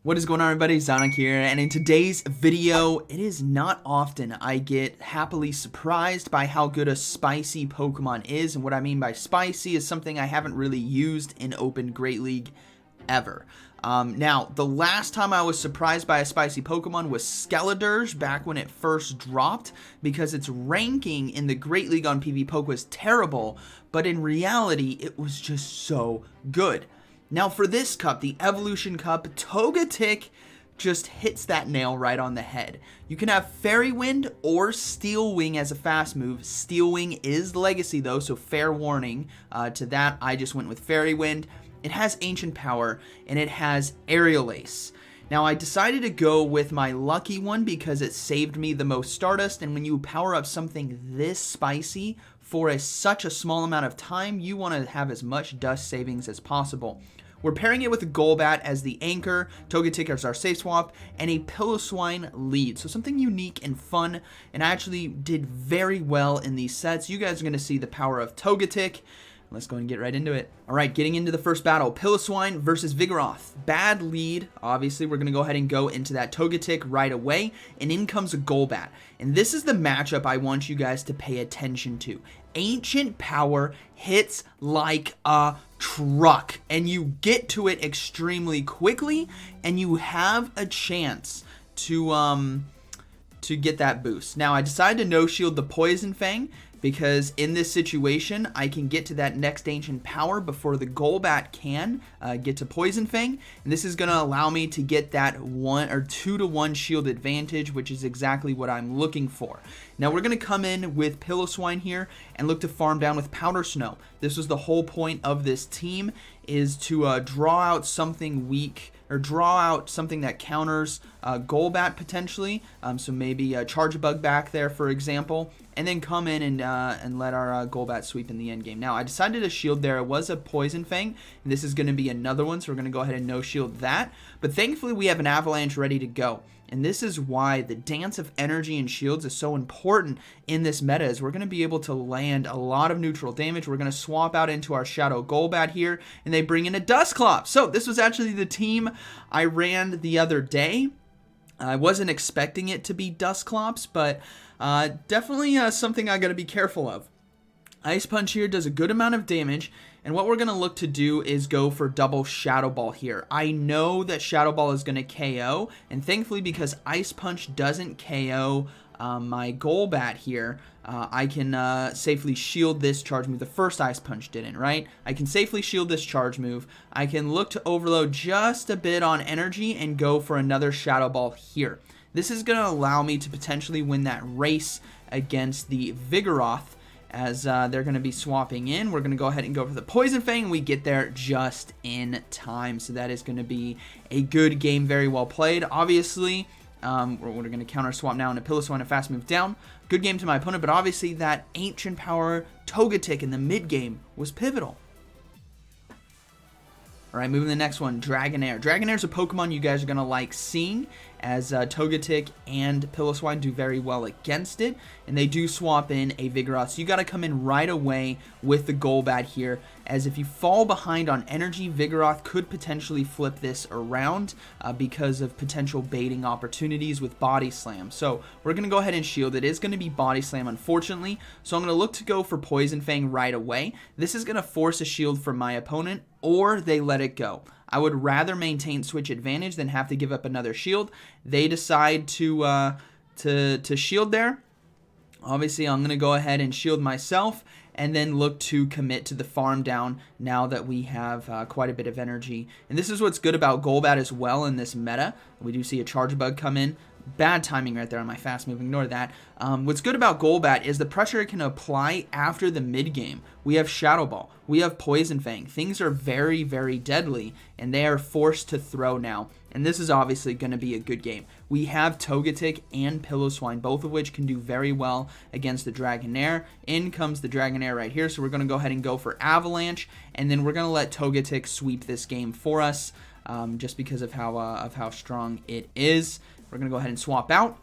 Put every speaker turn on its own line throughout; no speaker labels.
What is going on, everybody? ZyoniK here, and in today's video, it is not often I get happily surprised by how good a spicy Pokemon is, and what I mean by spicy is something I haven't really used in Open Great League ever. Now, the last time I was surprised by a spicy Pokemon was Skeledirge back when it first dropped, because its ranking in the Great League on PvPoke was terrible, but in reality, it was just so good. Now for this cup, the Evolution Cup, Togetic just hits that nail right on the head. You can have Fairy Wind or Steel Wing as a fast move. Steel Wing is Legacy though, so fair warning to that. I just went with Fairy Wind. It has Ancient Power and it has Aerial Ace. Now I decided to go with my lucky one because it saved me the most Stardust, and when you power up something this spicy for such a small amount of time, you want to have as much dust savings as possible. We're pairing it with a Golbat as the anchor, Togetic as our safe swap, and a Piloswine lead. So something unique and fun, and I actually did very well in these sets. You guys are going to see the power of Togetic. Let's go and get right into it. All right, getting into the first battle, Piloswine versus Vigoroth. Bad lead. Obviously, we're going to go ahead and go into that Togetic right away, and in comes a Golbat. And this is the matchup I want you guys to pay attention to. Ancient Power hits like a truck, and you get to it extremely quickly, and you have a chance to get that boost. Now, I decided to no-shield the Poison Fang, because in this situation, I can get to that next Ancient Power before the Golbat can get to Poison Fang, and this is going to allow me to get that 1 or 2-to-1 shield advantage, which is exactly what I'm looking for. Now we're going to come in with Piloswine here and look to farm down with Powder Snow. This was the whole point of this team, is to draw out something weak, or draw out something that counters Golbat potentially, so maybe a Charge Bug back there, for example, and then come in and let our Golbat sweep in the end game. Now, I decided to shield there. It was a Poison Fang, and this is going to be another one, so we're going to go ahead and no-shield that. But thankfully, we have an Avalanche ready to go. And this is why the dance of energy and shields is so important in this meta, is we're going to be able to land a lot of neutral damage. We're going to swap out into our Shadow Golbat here, and they bring in a Dusclops. So this was actually the team I ran the other day. I wasn't expecting it to be Dusclops, but definitely something I got to be careful of. Ice Punch here does a good amount of damage, and what we're going to look to do is go for double Shadow Ball here. I know that Shadow Ball is going to KO, and thankfully, because Ice Punch doesn't KO my Golbat here, I can safely shield this charge move. The first Ice Punch didn't, right? I can safely shield this charge move. I can look to overload just a bit on energy and go for another Shadow Ball here. This is going to allow me to potentially win that race against the Vigoroth, as they're going to be swapping in. We're going to go ahead and go for the Poison Fang, and we get there just in time. So that is going to be a good game, very well played. Obviously, we're going to counter swap now into Piloswine, a fast move down. Good game to my opponent, but obviously that Ancient Power Togetic in the mid game was pivotal. All right, moving to the next one, Dragonair. Dragonair is a Pokemon you guys are going to like seeing, as Togetic and Piloswine do very well against it, and they do swap in a Vigoroth. So you got to come in right away with the Golbat here, as if you fall behind on energy, Vigoroth could potentially flip this around because of potential baiting opportunities with Body Slam. So we're going to go ahead and shield. It is going to be Body Slam, unfortunately, so I'm going to look to go for Poison Fang right away. This is going to force a shield from my opponent, or they let it go. I would rather maintain switch advantage than have to give up another shield. They decide to shield there. Obviously, I'm going to go ahead and shield myself and then look to commit to the farm down now that we have quite a bit of energy. And this is what's good about Golbat as well in this meta. We do see a Charge Bug come in. Bad timing right there on my fast move, ignore that. What's good about Golbat is the pressure it can apply after the mid game. We have Shadow Ball, we have Poison Fang. Things are very, very deadly, and they are forced to throw now. And this is obviously going to be a good game. We have Togetic and Piloswine, both of which can do very well against the Dragonair. In comes the Dragonair right here, so we're going to go ahead and go for Avalanche, and then we're going to let Togetic sweep this game for us, just because of how strong it is. We're going to go ahead and swap out.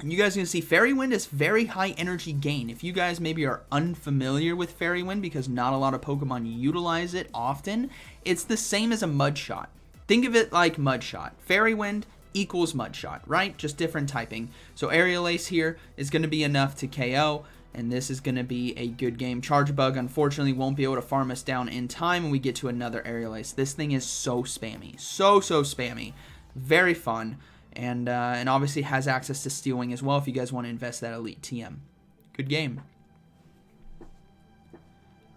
And you guys are going to see Fairy Wind is very high energy gain. If you guys maybe are unfamiliar with Fairy Wind because not a lot of Pokemon utilize it often, it's the same as a Mud Shot. Think of it like Mudshot. Fairy Wind equals Mudshot, right? Just different typing. So Aerial Ace here is going to be enough to KO, and this is going to be a good game. Charge Bug, unfortunately, won't be able to farm us down in time, and we get to another Aerial Ace. This thing is so spammy. So spammy. Very fun, and obviously has access to Steel Wing as well if you guys want to invest that Elite TM. Good game.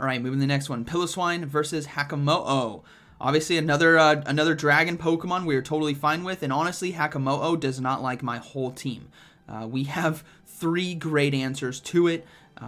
All right, moving to the next one. Piloswine versus Hakamo'o. Obviously, another dragon Pokemon we are totally fine with, and honestly, Hakamo'o does not like my whole team. We have 3 great answers to it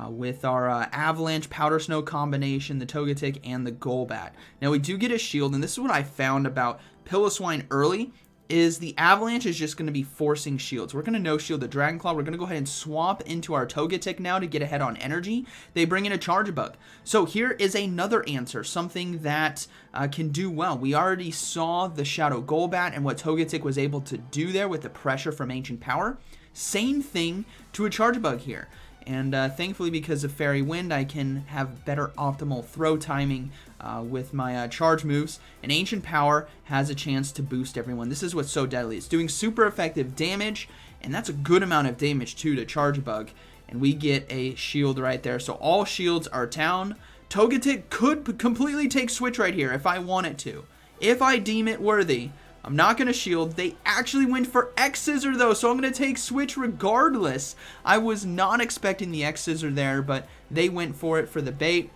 with our Avalanche Powder Snow combination, the Togetic, and the Golbat. Now, we do get a shield, and this is what I found about Piloswine early, is the Avalanche is just going to be forcing shields. We're going to no-shield the Dragon Claw. We're going to go ahead and swap into our Togetic now to get ahead on energy. They bring in a Charge Bug. So here is another answer, something that can do well. We already saw the Shadow Golbat and what Togetic was able to do there with the pressure from Ancient Power. Same thing to a Charge Bug here. And thankfully, because of Fairy Wind, I can have better optimal throw timing with my charge moves. And Ancient Power has a chance to boost everyone. This is what's so deadly. It's doing super effective damage, and that's a good amount of damage too to Charge Bug. And we get a shield right there. So all shields are down. Togetic could completely take Switch right here if I want it to. If I deem it worthy. I'm not going to shield. They actually went for X-Scissor though, so I'm going to take Switch regardless. I was not expecting the X-Scissor there, but they went for it for the bait.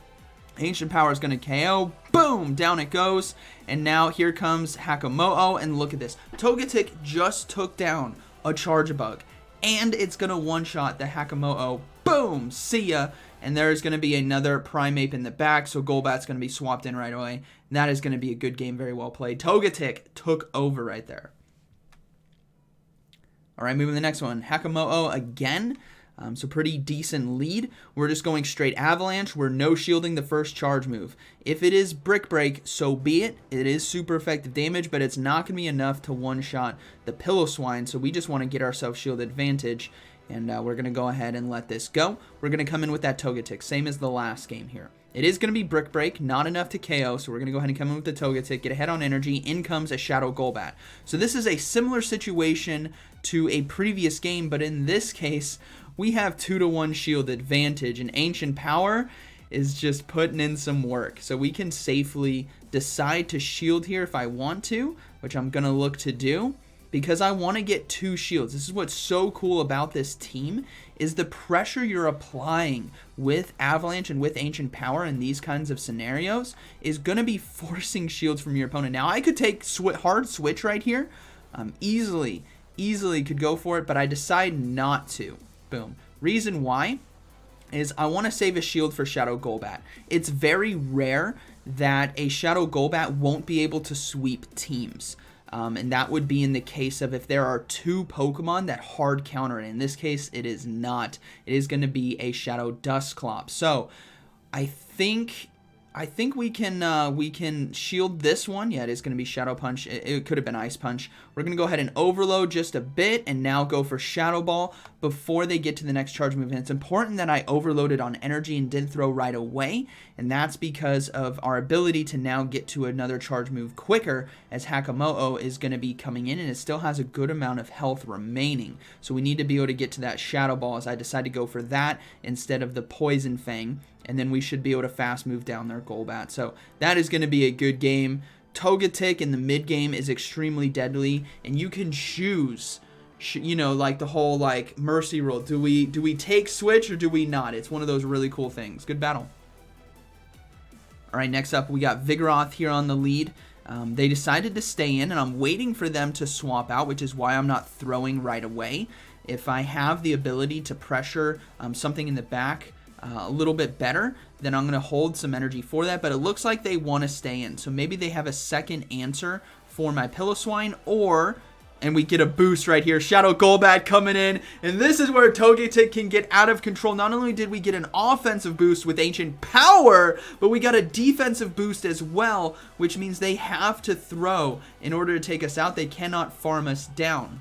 Ancient Power is going to KO. Boom! Down it goes. And now here comes Hakamo'o, and look at this. Togetic just took down a Charge Bug, and it's going to one-shot the Hakamo'o. Boom! See ya! And there's going to be another Primeape in the back, so Golbat's going to be swapped in right away. And that is going to be a good game, very well played. Togetic took over right there. All right, moving to the next one. Hakamo'o again. So pretty decent lead. We're just going straight Avalanche. We're no shielding the first charge move. If it is Brick Break, so be it. It is super effective damage, but it's not going to be enough to one-shot the Piloswine, so we just want to get ourselves shield advantage. And we're going to go ahead and let this go. We're going to come in with that Togetic, same as the last game here. It is going to be Brick Break, not enough to KO, so we're going to go ahead and come in with the Togetic, get ahead on energy, in comes a Shadow Golbat. So this is a similar situation to a previous game, but in this case, we have 2-to-1 shield advantage, and Ancient Power is just putting in some work. So we can safely decide to shield here if I want to, which I'm going to look to do, because I want to get 2 shields. This is what's so cool about this team, is the pressure you're applying with Avalanche and with Ancient Power in these kinds of scenarios is going to be forcing shields from your opponent. Now, I could take hard switch right here, easily could go for it, but I decide not to. Boom. Reason why is I want to save a shield for Shadow Golbat. It's very rare that a Shadow Golbat won't be able to sweep teams. And that would be in the case of if there are 2 Pokemon that hard counter it. In this case, it is not. It is going to be a Shadow Dusclops. So I think we can shield this one. Yeah, it is going to be Shadow Punch. It could have been Ice Punch. We're going to go ahead and overload just a bit and now go for Shadow Ball before they get to the next charge move. And it's important that I overloaded on energy and did throw right away. And that's because of our ability to now get to another charge move quicker, as Hakamo'o is going to be coming in and it still has a good amount of health remaining. So we need to be able to get to that Shadow Ball, as I decided to go for that instead of the Poison Fang. And then we should be able to fast move down their Golbat. So that is going to be a good game. Togetic in the mid game is extremely deadly, and you can choose, you know, like the whole like mercy rule. Do we take switch or do we not? It's one of those really cool things. Good battle. All right, next up we got Vigoroth here on the lead. They decided to stay in, and I'm waiting for them to swap out, which is why I'm not throwing right away. If I have the ability to pressure something in the back a little bit better, then I'm going to hold some energy for that, but it looks like they want to stay in. So maybe they have a second answer for my Piloswine, and we get a boost right here. Shadow Golbat coming in, and this is where Togetic can get out of control. Not only did we get an offensive boost with Ancient Power, but we got a defensive boost as well, which means they have to throw in order to take us out. They cannot farm us down.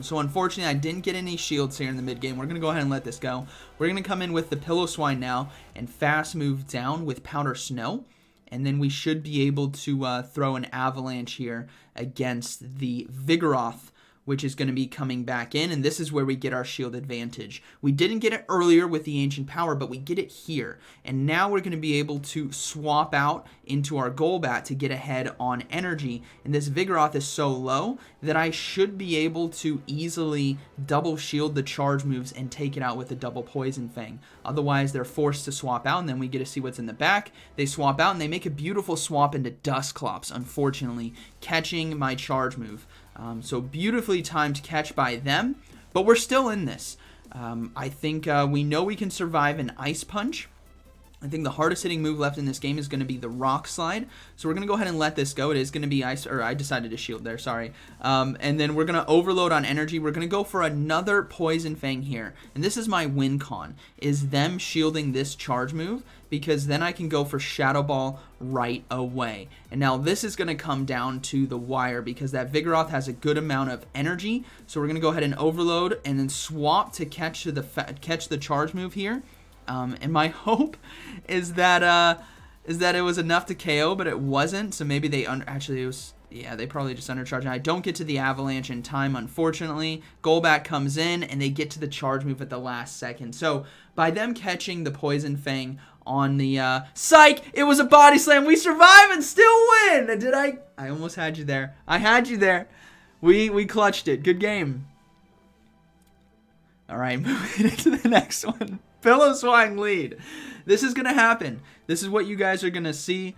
So unfortunately, I didn't get any shields here in the mid game. We're going to go ahead and let this go. We're going to come in with the Piloswine now and fast move down with Powder Snow. and then we should be able to throw an Avalanche here against the Vigoroth, which is going to be coming back in, and this is where we get our shield advantage. We didn't get it earlier with the Ancient Power, but we get it here, and now we're going to be able to swap out into our Golbat to get ahead on energy, and this Vigoroth is so low that I should be able to easily double shield the charge moves and take it out with a double Poison Fang. Otherwise, they're forced to swap out, and then we get to see what's in the back. They swap out, and they make a beautiful swap into Dusclops, unfortunately, catching my charge move. So beautifully timed catch by them, but we're still in this. I think we know we can survive an Ice Punch. I think the hardest hitting move left in this game is going to be the Rock Slide. So we're going to go ahead and let this go. It is going to be Ice, or I decided to shield there, sorry. And then we're going to overload on energy. We're going to go for another Poison Fang here. And this is my win con, is them shielding this charge move, because then I can go for Shadow Ball right away. And now this is going to come down to the wire, because that Vigoroth has a good amount of energy. So we're going to go ahead and overload and then swap to catch the charge move here. And my hope is that it was enough to KO, but it wasn't. So maybe they actually it was. Yeah, they probably just undercharged. I don't get to the Avalanche in time, unfortunately. Golbat comes in, and they get to the charge move at the last second. So by them catching the Poison Fang on the psych, it was a body slam. We survive and still win. Did I? I almost had you there. I had you there. We clutched it. Good game. All right, moving into the next one. Pillow-Swine lead. This is going to happen. This is what you guys are going to see.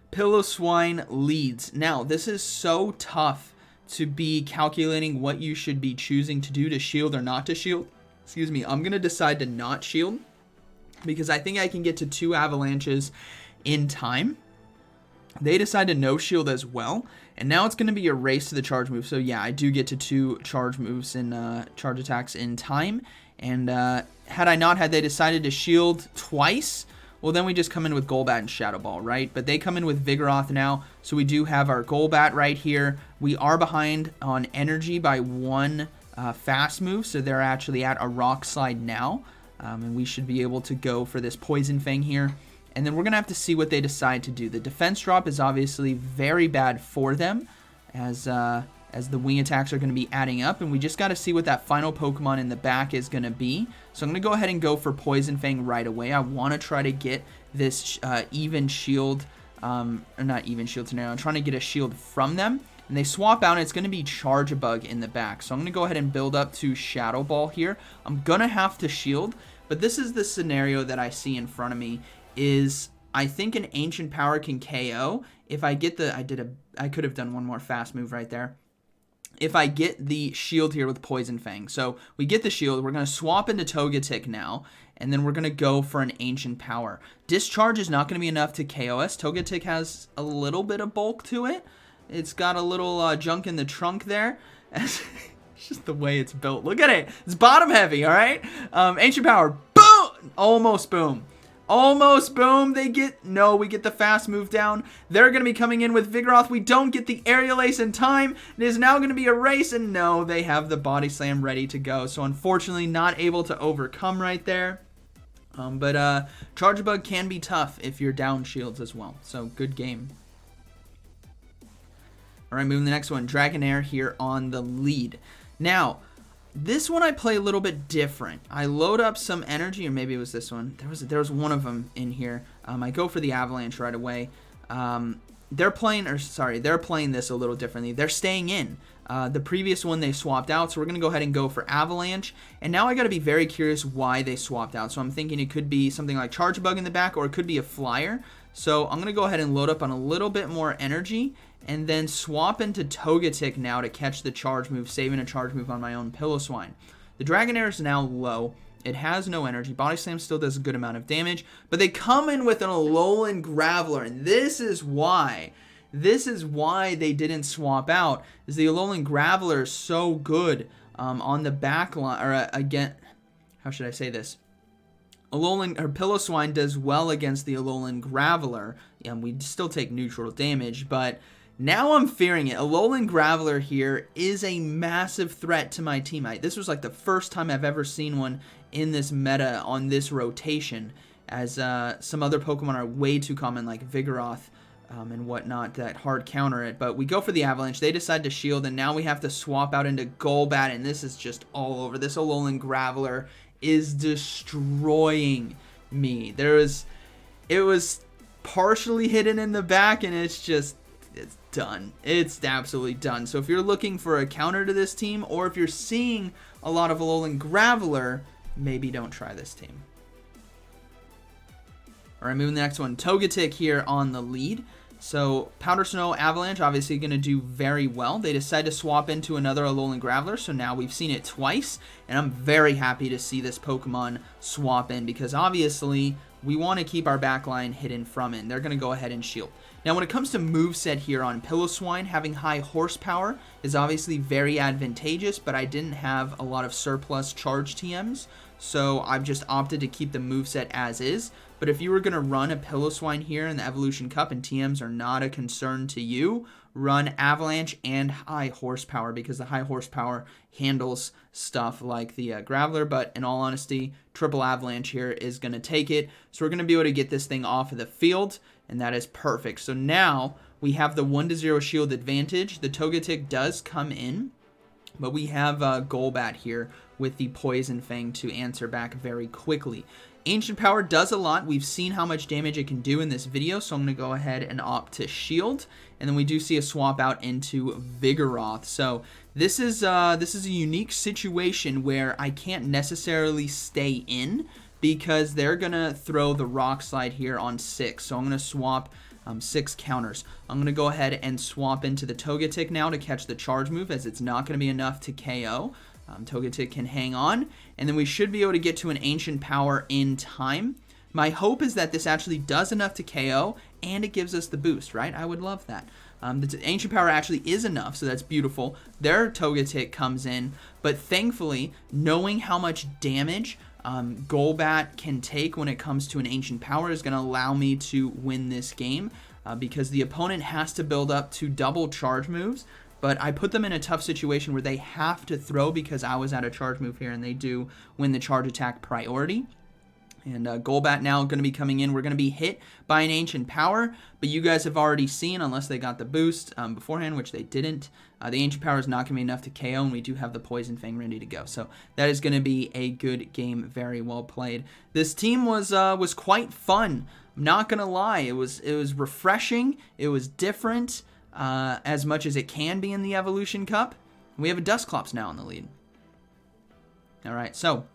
Pillow-Swine leads. Now, this is so tough to be calculating what you should be choosing to do, to shield or not to shield. Excuse me. I'm going to decide to not shield, because I think I can get to 2 avalanches in time. They decide to no shield as well, and now it's going to be a race to the charge move. So yeah, I do get to 2 charge moves and charge attacks in time. And had I not had they decided to shield twice, well, then we just come in with Golbat and Shadow Ball, right? But they come in with Vigoroth now, so we do have our Golbat right here. We are behind on energy by 1 fast move, so they're actually at a Rock Slide now. And we should be able to go for this Poison Fang here. And then we're going to have to see what they decide to do. The defense drop is obviously very bad for them, as the wing attacks are going to be adding up, and we just got to see what that final Pokemon in the back is going to be. So I'm going to go ahead and go for Poison Fang right away. I want to try to get this even shield, or not even shield scenario. I'm trying to get a shield from them, and they swap out, and it's going to be Charge-a-Bug in the back. So I'm going to go ahead and build up to Shadow Ball here. I'm going to have to shield, but this is the scenario that I see in front of me, is I think an Ancient Power can KO. If I get the, I could have done one more fast move right there. If I get the shield here with Poison Fang. So we get the shield. We're going to swap into Togetic now, and then we're going to go for an Ancient Power. Discharge is not going to be enough to KO us. Togetic has a little bit of bulk to it. It's got a little junk in the trunk there. It's just the way it's built. Look at it. It's bottom heavy, all right? Ancient Power. Boom! Almost boom. Almost boom. We get the fast move down. They're going to be coming in with Vigoroth. We don't get the Aerial Ace in time. It is now going to be a race, and no, they have the Body Slam ready to go. So unfortunately, not able to overcome right there. But Charge-a-Bug can be tough if you're down shields as well. So good game. All right, moving to the next one. Dragonair here on the lead. Now, this one I play a little bit different. I load up some energy, or maybe it was this one. There was one of them in here. I go for the Avalanche right away. They're playing this a little differently. They're staying in. The previous one they swapped out, so we're going to go ahead and go for Avalanche. And now I got to be very curious why they swapped out. So I'm thinking it could be something like Charge-a-Bug in the back, or it could be a Flyer. So I'm going to go ahead and load up on a little bit more energy, and then swap into Togetic now to catch the charge move, saving a charge move on my own Pillow-Swine. The Dragonair is now low. It has no energy. Body Slam still does a good amount of damage, but they come in with an Alolan Graveler, and this is why they didn't swap out, is the Alolan Graveler is so good on the back line, or again, how should I say this? Pillow-Swine does well against the Alolan Graveler, and we still take neutral damage, but now I'm fearing it. Alolan Graveler here is a massive threat to my team. This was like the first time I've ever seen one in this meta on this rotation, as some other Pokemon are way too common, like Vigoroth and whatnot that hard counter it. But we go for the Avalanche. They decide to shield, and now we have to swap out into Golbat, and this is just all over. This Alolan Graveler is destroying me. It was partially hidden in the back, and it's done. It's absolutely done. So if you're looking for a counter to this team, or if you're seeing a lot of Alolan Graveler, maybe don't try this team. All right, moving to the next one. Togetic here on the lead. So Powder Snow Avalanche obviously going to do very well. They decide to swap into another Alolan Graveler, so now we've seen it twice, and I'm very happy to see this Pokemon swap in because obviously we want to keep our backline hidden from it. They're going to go ahead and shield. Now when it comes to moveset here on Piloswine, having high horsepower is obviously very advantageous, but I didn't have a lot of surplus charge TMs, so I've just opted to keep the moveset as is. But if you were going to run a Piloswine here in the Evolution Cup and TMs are not a concern to you, run Avalanche and high horsepower because the high horsepower handles stuff like the Graveler. But in all honesty, triple Avalanche here is going to take it. So we're going to be able to get this thing off of the field, and that is perfect. So now we have the 1-0 shield advantage. The Togetic does come in, but we have Golbat here with the Poison Fang to answer back very quickly. Ancient Power does a lot. We've seen how much damage it can do in this video, so I'm going to go ahead and opt to shield. And then we do see a swap out into Vigoroth. So this is a unique situation where I can't necessarily stay in because they're going to throw the Rock Slide here on 6. So I'm going to swap 6 counters. I'm going to go ahead and swap into the Togetic now to catch the charge move as it's not going to be enough to KO. Togetic can hang on, and then we should be able to get to an Ancient Power in time. My hope is that this actually does enough to KO, and it gives us the boost, right? I would love that. The Ancient Power actually is enough, so that's beautiful. Their Togetic comes in, but thankfully, knowing how much damage Golbat can take when it comes to an Ancient Power is going to allow me to win this game, because the opponent has to build up to double charge moves. But I put them in a tough situation where they have to throw because I was at a charge move here, and they do win the charge attack priority. And Golbat now going to be coming in. We're going to be hit by an Ancient Power, but you guys have already seen, unless they got the boost beforehand, which they didn't, the Ancient Power is not going to be enough to KO, and we do have the Poison Fang ready to go. So that is going to be a good game, very well played. This team was quite fun. I'm not going to lie. It was refreshing. It was different. As much as it can be in the Evolution Cup. We have a Dusclops now in the lead. Alright, so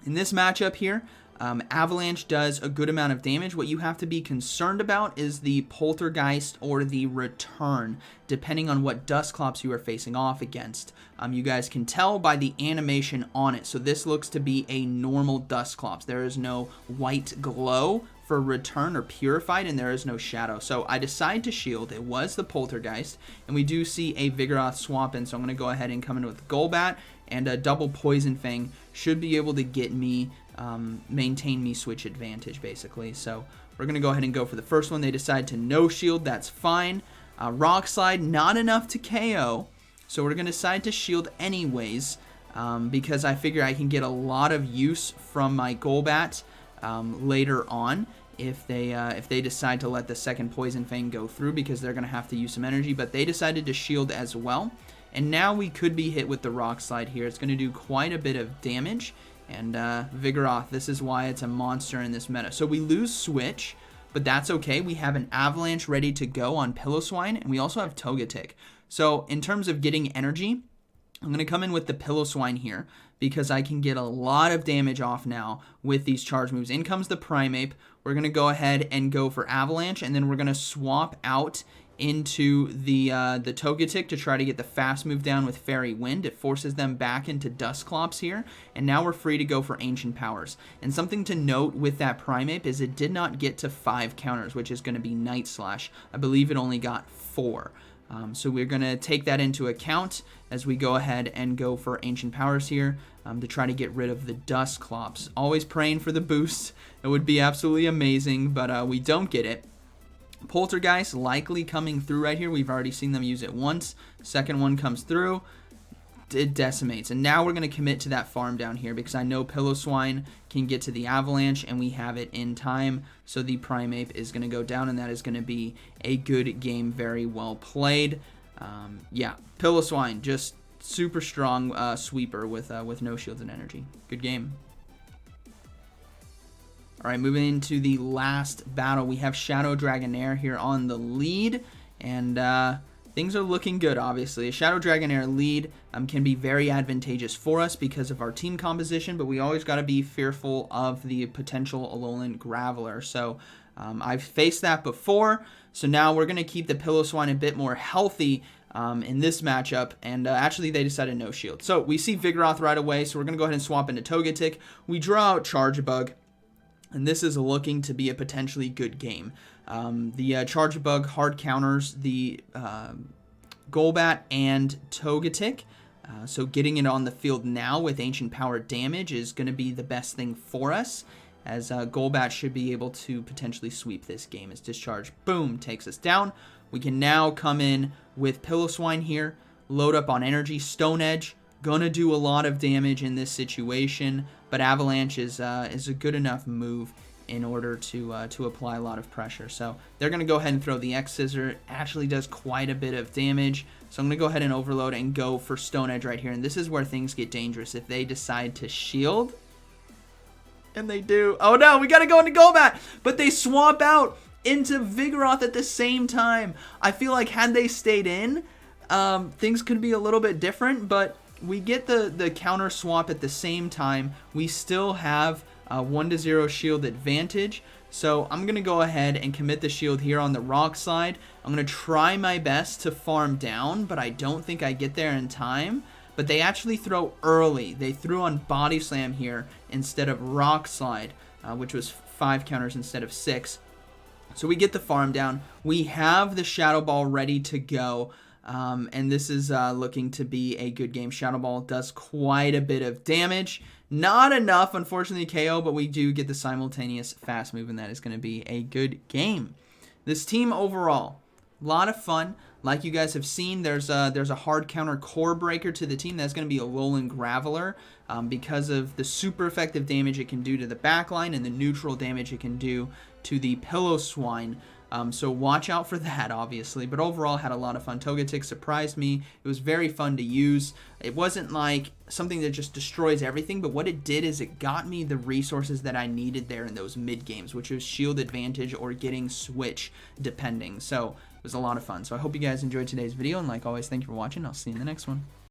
in this matchup here, Avalanche does a good amount of damage. What you have to be concerned about is the Poltergeist or the Return, depending on what Dusclops you are facing off against. You guys can tell by the animation on it. So this looks to be a normal Dusclops. There is no white glow for Return or Purified, and there is no shadow. So I decide to shield. It was the Poltergeist, and we do see a Vigoroth swap in, so I'm going to go ahead and come in with Golbat, and a double Poison Fang should be able to get me, maintain me switch advantage, basically. So we're going to go ahead and go for the first one. They decide to no shield. That's fine. Rock Slide, not enough to KO, so we're going to decide to shield anyways, because I figure I can get a lot of use from my Golbat later on if they decide to let the second Poison Fang go through, because they're going to have to use some energy. But they decided to shield as well, and now we could be hit with the Rock Slide here. It's going to do quite a bit of damage, and Vigoroth, this is why it's a monster in this meta. So we lose Switch, but that's okay. We have an Avalanche ready to go on Piloswine, and we also have Togetic. So in terms of getting energy, I'm going to come in with the Piloswine here because I can get a lot of damage off now with these charge moves. In comes the Primeape. We're going to go ahead and go for Avalanche, and then we're going to swap out into the Togetic to try to get the fast move down with Fairy Wind. It forces them back into Dusclops here, and now we're free to go for Ancient Powers. And something to note with that Primeape is it did not get to 5 counters, which is going to be Night Slash. I believe it only got 4. So we're going to take that into account as we go ahead and go for Ancient Powers here to try to get rid of the Dusclops. Always praying for the boost. It would be absolutely amazing, but we don't get it. Poltergeist likely coming through right here. We've already seen them use it once. Second one comes through. it decimates. And now we're going to commit to that farm down here because I know Piloswine can get to the Avalanche, and we have it in time. So the Primeape is going to go down, and that is going to be a good game. Very well played. Yeah, Piloswine, just super strong sweeper with no shields and energy. Good game. All right, moving into the last battle, we have Shadow Dragonair here on the lead, and things are looking good, obviously. A Shadow Dragonair lead can be very advantageous for us because of our team composition, but we always got to be fearful of the potential Alolan Graveler. So I've faced that before, so now we're going to keep the Piloswine a bit more healthy in this matchup, and actually they decided no shield. So we see Vigoroth right away, so we're going to go ahead and swap into Togetic. We draw out Chargebug, and this is looking to be a potentially good game. The Chargebug hard counters the Golbat and Togetic, so getting it on the field now with Ancient Power damage is going to be the best thing for us, as Golbat should be able to potentially sweep this game. As Discharge, boom, takes us down. We can now come in with Piloswine here, load up on energy. Stone Edge, gonna do a lot of damage in this situation, but Avalanche is a good enough move in order to apply a lot of pressure. So they're gonna go ahead and throw the X-Scissor. It actually does quite a bit of damage. So I'm gonna go ahead and overload and go for Stone Edge right here. And this is where things get dangerous. If they decide to shield, and they do. Oh no, we gotta go into Golbat, but they swap out into Vigoroth at the same time. I feel like had they stayed in, things could be a little bit different, but we get the counter swap at the same time. We still have a 1-0 shield advantage, so I'm going to go ahead and commit the shield here on the rock slide. I'm going to try my best to farm down, but I don't think I get there in time. But they actually throw early. They threw on Body Slam here instead of Rock Slide, which was 5 counters instead of 6. So we get the farm down. We have the Shadow Ball ready to go. And this is looking to be a good game. Shadow Ball does quite a bit of damage. Not enough, unfortunately, KO, but we do get the simultaneous fast move, and that is going to be a good game. This team overall, a lot of fun. Like you guys have seen, there's a hard counter core breaker to the team. That's going to be a Alolan Graveler because of the super effective damage it can do to the backline and the neutral damage it can do to the Piloswine. So watch out for that, obviously. But overall, had a lot of fun. Togetic surprised me. It was very fun to use. It wasn't like something that just destroys everything, but what it did is it got me the resources that I needed there in those mid games, which was shield advantage or getting switch, depending. So it was a lot of fun. So I hope you guys enjoyed today's video, and like always, thank you for watching. I'll see you in the next one.